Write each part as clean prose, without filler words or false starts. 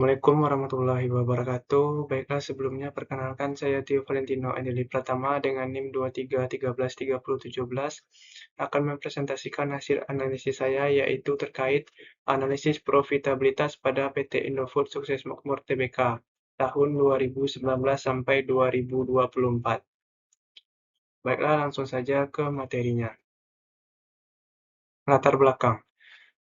Assalamualaikum warahmatullahi wabarakatuh. Baiklah, sebelumnya perkenalkan saya Tio Valentino Andeli Pratama dengan NIM 23133017 akan mempresentasikan hasil analisis saya yaitu terkait analisis profitabilitas pada PT Indofood Sukses Makmur Tbk tahun 2019 sampai 2024. Baiklah, langsung saja ke materinya. Latar belakang.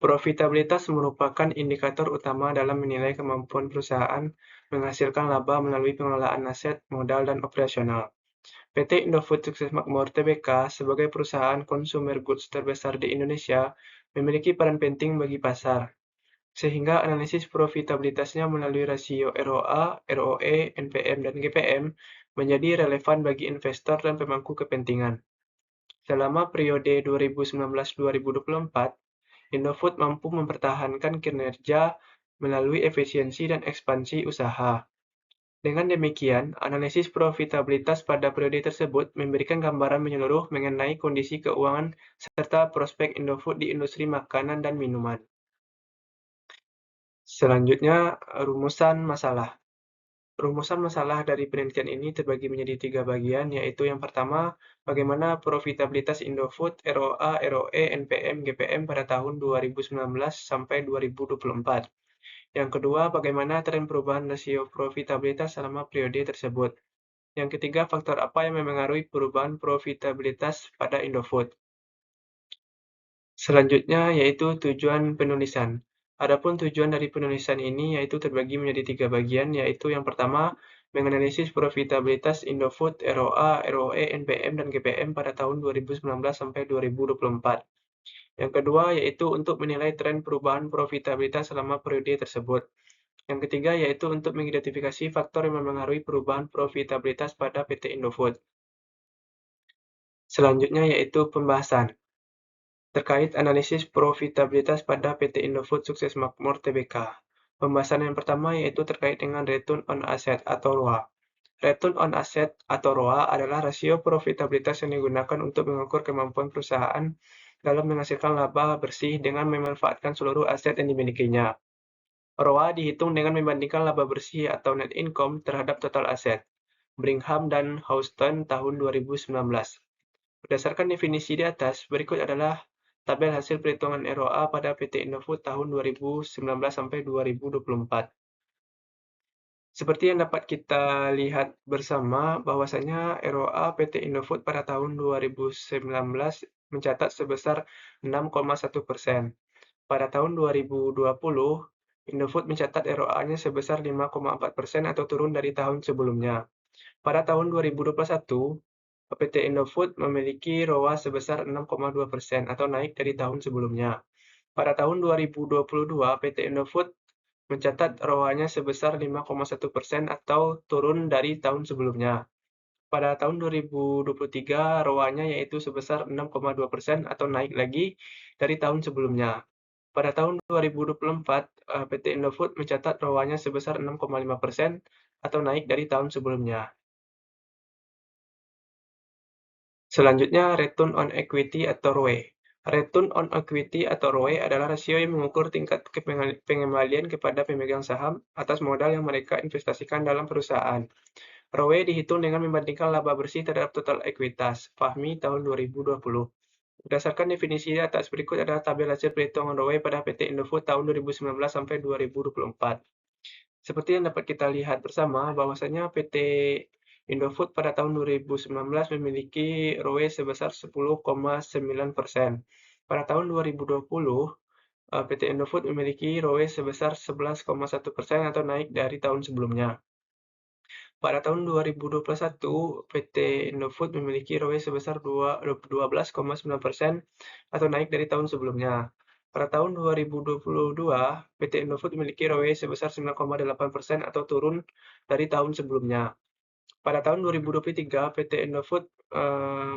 Profitabilitas merupakan indikator utama dalam menilai kemampuan perusahaan menghasilkan laba melalui pengelolaan aset, modal, dan operasional. PT Indofood Sukses Makmur Tbk sebagai perusahaan consumer goods terbesar di Indonesia memiliki peran penting bagi pasar, sehingga analisis profitabilitasnya melalui rasio ROA, ROE, NPM, dan GPM menjadi relevan bagi investor dan pemangku kepentingan. Selama periode 2019-2024, Indofood mampu mempertahankan kinerja melalui efisiensi dan ekspansi usaha. Dengan demikian, analisis profitabilitas pada periode tersebut memberikan gambaran menyeluruh mengenai kondisi keuangan serta prospek Indofood di industri makanan dan minuman. Selanjutnya, rumusan masalah. Rumusan masalah dari penelitian ini terbagi menjadi 3 bagian, yaitu yang pertama, bagaimana profitabilitas Indofood, ROA, ROE, NPM, GPM pada tahun 2019 sampai 2024. Yang kedua, bagaimana tren perubahan rasio profitabilitas selama periode tersebut. Yang ketiga, faktor apa yang memengaruhi perubahan profitabilitas pada Indofood. Selanjutnya, yaitu tujuan penulisan. Adapun tujuan dari penulisan ini yaitu terbagi menjadi 3 bagian, yaitu yang pertama, menganalisis profitabilitas Indofood, ROA, ROE, NPM, dan GPM pada tahun 2019 sampai 2024. Yang kedua, yaitu untuk menilai tren perubahan profitabilitas selama periode tersebut. Yang ketiga, yaitu untuk mengidentifikasi faktor yang memengaruhi perubahan profitabilitas pada PT Indofood. Selanjutnya, yaitu pembahasan terkait analisis profitabilitas pada PT Indofood Sukses Makmur Tbk. Pembahasan yang pertama yaitu terkait dengan Return on Asset atau ROA. Return on Asset atau ROA adalah rasio profitabilitas yang digunakan untuk mengukur kemampuan perusahaan dalam menghasilkan laba bersih dengan memanfaatkan seluruh aset yang dimilikinya. ROA dihitung dengan membandingkan laba bersih atau net income terhadap total aset. Brigham dan Houston tahun 2019. Berdasarkan definisi di atas, berikut adalah tabel hasil perhitungan ROA pada PT Indofood tahun 2019 sampai 2024. Seperti yang dapat kita lihat bersama, bahwasanya ROA PT Indofood pada tahun 2019 mencatat sebesar 6,1%. Pada tahun 2020, Indofood mencatat ROA-nya sebesar 5,4% atau turun dari tahun sebelumnya. Pada tahun 2021, PT Indofood memiliki ROA sebesar 6,2% atau naik dari tahun sebelumnya. Pada tahun 2022, PT Indofood mencatat ROA-nya sebesar 5,1% atau turun dari tahun sebelumnya. Pada tahun 2023, ROA-nya yaitu sebesar 6,2% atau naik lagi dari tahun sebelumnya. Pada tahun 2024, PT Indofood mencatat ROA-nya sebesar 6,5% atau naik dari tahun sebelumnya. Selanjutnya, Return on Equity atau ROE. Return on Equity atau ROE adalah rasio yang mengukur tingkat pengembalian kepada pemegang saham atas modal yang mereka investasikan dalam perusahaan. ROE dihitung dengan membandingkan laba bersih terhadap total ekuitas, Fahmi tahun 2020. Berdasarkan definisi di atas, berikut adalah tabel hasil perhitungan ROE pada PT Indofood tahun 2019 sampai 2024. Seperti yang dapat kita lihat bersama, bahwasanya PT Indofood pada tahun 2019 memiliki ROE sebesar 10,9%. Pada tahun 2020, PT Indofood memiliki ROE sebesar 11,1% atau naik dari tahun sebelumnya. Pada tahun 2021, PT Indofood memiliki ROE sebesar 12,9% atau naik dari tahun sebelumnya. Pada tahun 2022, PT Indofood memiliki ROE sebesar 9,8% atau turun dari tahun sebelumnya. Pada tahun 2023, PT Indofood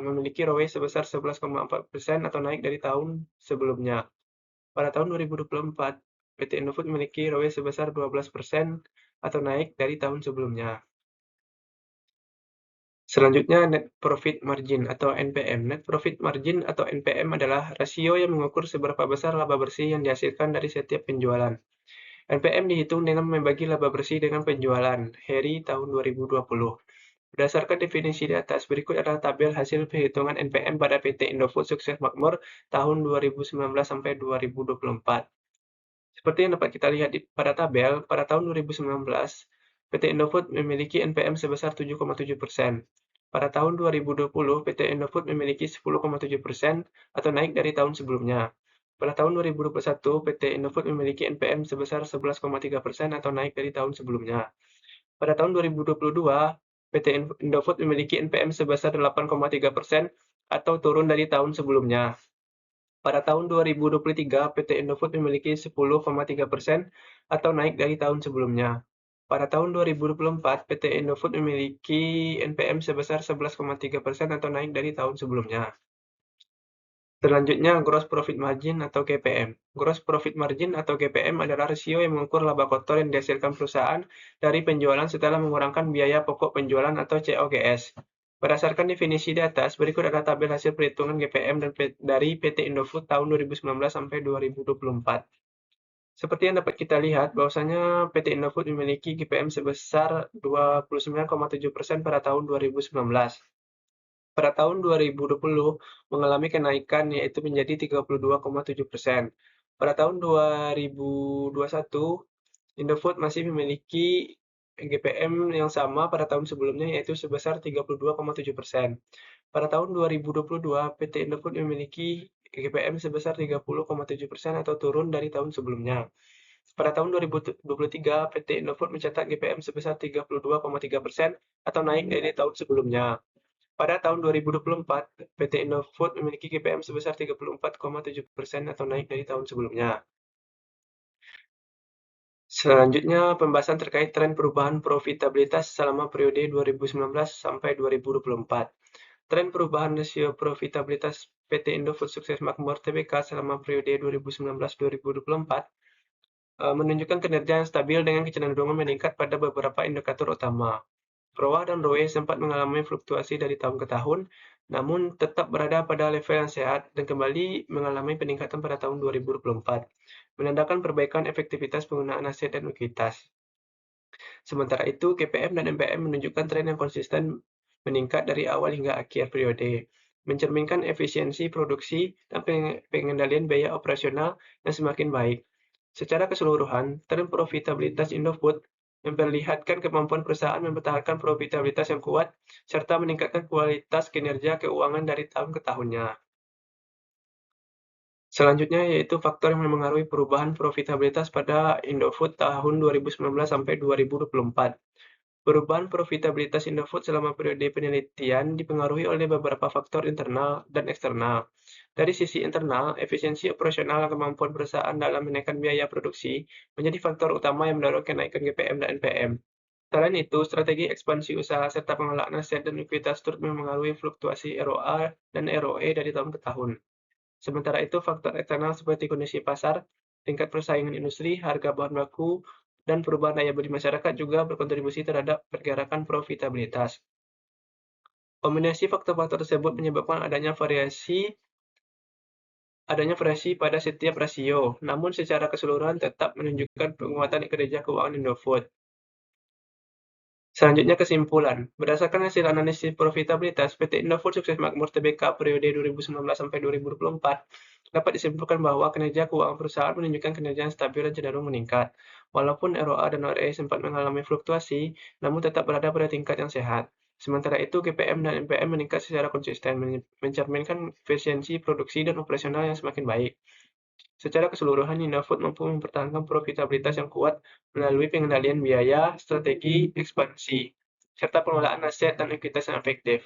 memiliki ROE sebesar 11,4% atau naik dari tahun sebelumnya. Pada tahun 2024, PT Indofood memiliki ROE sebesar 12% atau naik dari tahun sebelumnya. Selanjutnya, Net Profit Margin atau NPM. Net Profit Margin atau NPM adalah rasio yang mengukur seberapa besar laba bersih yang dihasilkan dari setiap penjualan. NPM dihitung dengan membagi laba bersih dengan penjualan Heri tahun 2020. Berdasarkan definisi di atas, berikut adalah tabel hasil perhitungan NPM pada PT Indofood Sukses Makmur tahun 2019 sampai 2024. Seperti yang dapat kita lihat pada tabel, pada tahun 2019, PT Indofood memiliki NPM sebesar 7,7%. Pada tahun 2020, PT Indofood memiliki 10,7% atau naik dari tahun sebelumnya. Pada tahun 2021, PT Indofood memiliki NPM sebesar 11,3% atau naik dari tahun sebelumnya. Pada tahun 2022, PT Indofood memiliki NPM sebesar 8,3% atau turun dari tahun sebelumnya. Pada tahun 2023, PT Indofood memiliki 10,3% atau naik dari tahun sebelumnya. Pada tahun 2024, PT Indofood memiliki NPM sebesar 11,3% atau naik dari tahun sebelumnya. Selanjutnya, Gross Profit Margin atau GPM. Gross Profit Margin atau GPM adalah rasio yang mengukur laba kotor yang dihasilkan perusahaan dari penjualan setelah mengurangkan biaya pokok penjualan atau COGS. Berdasarkan definisi di atas, berikut adalah tabel hasil perhitungan GPM dari PT Indofood tahun 2019 sampai 2024. Seperti yang dapat kita lihat, bahwasanya PT Indofood memiliki GPM sebesar 29,7% pada tahun 2019. Pada tahun 2020 mengalami kenaikan yaitu menjadi 32,7%. Pada tahun 2021, Indofood masih memiliki GPM yang sama pada tahun sebelumnya yaitu sebesar 32,7%. Pada tahun 2022, PT Indofood memiliki GPM sebesar 30,7% atau turun dari tahun sebelumnya. Pada tahun 2023, PT Indofood mencatat GPM sebesar 32,3% atau naik dari tahun sebelumnya. Pada tahun 2024, PT Indofood memiliki GPM sebesar 34,7% atau naik dari tahun sebelumnya. Selanjutnya, pembahasan terkait tren perubahan profitabilitas selama periode 2019 sampai 2024. Tren perubahan rasio profitabilitas PT Indofood Sukses Makmur Tbk selama periode 2019-2024 menunjukkan kinerja yang stabil dengan kecenderungan meningkat pada beberapa indikator utama. ROA dan ROE sempat mengalami fluktuasi dari tahun ke tahun, namun tetap berada pada level yang sehat dan kembali mengalami peningkatan pada tahun 2024, menandakan perbaikan efektivitas penggunaan aset dan likuiditas. Sementara itu, GPM dan MPM menunjukkan tren yang konsisten meningkat dari awal hingga akhir periode, mencerminkan efisiensi produksi dan pengendalian biaya operasional yang semakin baik. Secara keseluruhan, tren profitabilitas Indofood memperlihatkan kemampuan perusahaan mempertahankan profitabilitas yang kuat serta meningkatkan kualitas kinerja keuangan dari tahun ke tahunnya. Selanjutnya yaitu faktor yang memengaruhi perubahan profitabilitas pada Indofood tahun 2019 sampai 2024. Perubahan profitabilitas Indofood selama periode penelitian dipengaruhi oleh beberapa faktor internal dan eksternal. Dari sisi internal, efisiensi operasional dan kemampuan perusahaan dalam menaikkan biaya produksi menjadi faktor utama yang mendorong kenaikan GPM dan NPM. Selain itu, strategi ekspansi usaha serta pengelolaan aset dan likuiditas turut memengaruhi fluktuasi ROA dan ROE dari tahun ke tahun. Sementara itu, faktor eksternal seperti kondisi pasar, tingkat persaingan industri, harga bahan baku, dan perubahan daya beli masyarakat juga berkontribusi terhadap pergerakan profitabilitas. Kombinasi faktor-faktor tersebut menyebabkan adanya variasi pada setiap rasio, namun secara keseluruhan tetap menunjukkan penguatan kinerja keuangan Indofood. Selanjutnya kesimpulan. Berdasarkan hasil analisis profitabilitas, PT Indofood Sukses Makmur Tbk periode 2019 sampai 2024, dapat disimpulkan bahwa kinerja keuangan perusahaan menunjukkan kinerja yang stabil dan cenderung meningkat. Walaupun ROA dan ROE sempat mengalami fluktuasi, namun tetap berada pada tingkat yang sehat. Sementara itu, GPM dan NPM meningkat secara konsisten, mencerminkan efisiensi produksi dan operasional yang semakin baik. Secara keseluruhan, Indofood mampu mempertahankan profitabilitas yang kuat melalui pengendalian biaya, strategi ekspansi, serta pengelolaan aset dan likuiditas yang efektif.